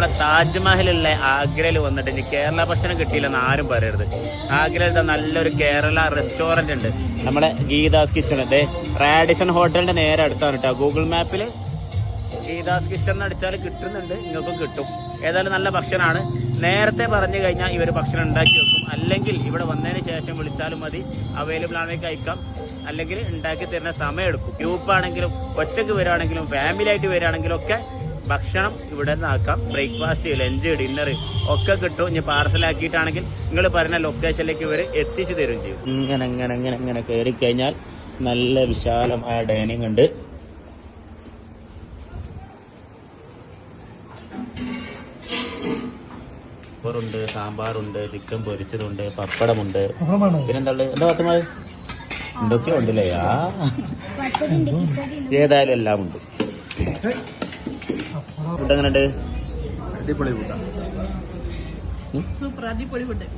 നമ്മളെ താജ്മഹലുള്ള ആഗ്രയിൽ വന്നിട്ട് ഇനി കേരള ഭക്ഷണം കിട്ടിയില്ലെന്ന് ആരും പറയരുത്. ആഗ്രയിൽ നല്ലൊരു കേരള റെസ്റ്റോറന്റ് ഉണ്ട്, നമ്മളെ ഗീതാസ് കിച്ചൺ. റാഡിസൺ ഹോട്ടലിന്റെ നേരെ അടുത്താണ് കേട്ടോ. ഗൂഗിൾ മാപ്പിൽ ഗീതാസ് കിച്ചൺ അടിച്ചാൽ കിട്ടുന്നുണ്ട്, നിങ്ങൾക്കും കിട്ടും. ഏതായാലും നല്ല ഭക്ഷണമാണ്. നേരത്തെ പറഞ്ഞു കഴിഞ്ഞാൽ ഇവർ ഭക്ഷണം ഉണ്ടാക്കി വെക്കും, അല്ലെങ്കിൽ ഇവിടെ വന്നതിന് ശേഷം വിളിച്ചാലും മതി, അവൈലബിൾ ആണെങ്കിൽ കഴിക്കാം, അല്ലെങ്കിൽ ഉണ്ടാക്കി തരുന്ന സമയം എടുക്കും. ഗ്രൂപ്പാണെങ്കിലും ഒറ്റയ്ക്ക് വരികയാണെങ്കിലും ഫാമിലി ആയിട്ട് വരികയാണെങ്കിലും ഒക്കെ ഭക്ഷണം ഇവിടെ നിന്നാക്കാം. ബ്രേക്ക്ഫാസ്റ്റ്, ലഞ്ച്, ഡിന്നർ ഒക്കെ കിട്ടും. ഇനി പാർസലാക്കിയിട്ടാണെങ്കിൽ നിങ്ങൾ പറഞ്ഞ ലൊക്കേഷനിലേക്ക് ഇവർ എത്തിച്ചു തരും ചെയ്യും. ഇങ്ങനെ കയറി കഴിഞ്ഞാൽ നല്ല വിശാലമായ ഡൈനിങ് ഉണ്ട്. ണ്ട്, സാമ്പാറുണ്ട്, ചിക്കൻ പൊരിച്ചതുണ്ട്, പപ്പടമുണ്ട്, പിന്നെന്താ എന്താ പത്തുമായി എന്തൊക്കെയോ ഉണ്ടല്ലേ. ഏതായാലും എല്ലാം ഉണ്ട്. ഫുഡ് എങ്ങനെയുണ്ട്? അടിപൊളി ഫുഡ്, സൂപ്പർ അടിപൊളി ഫുഡ്.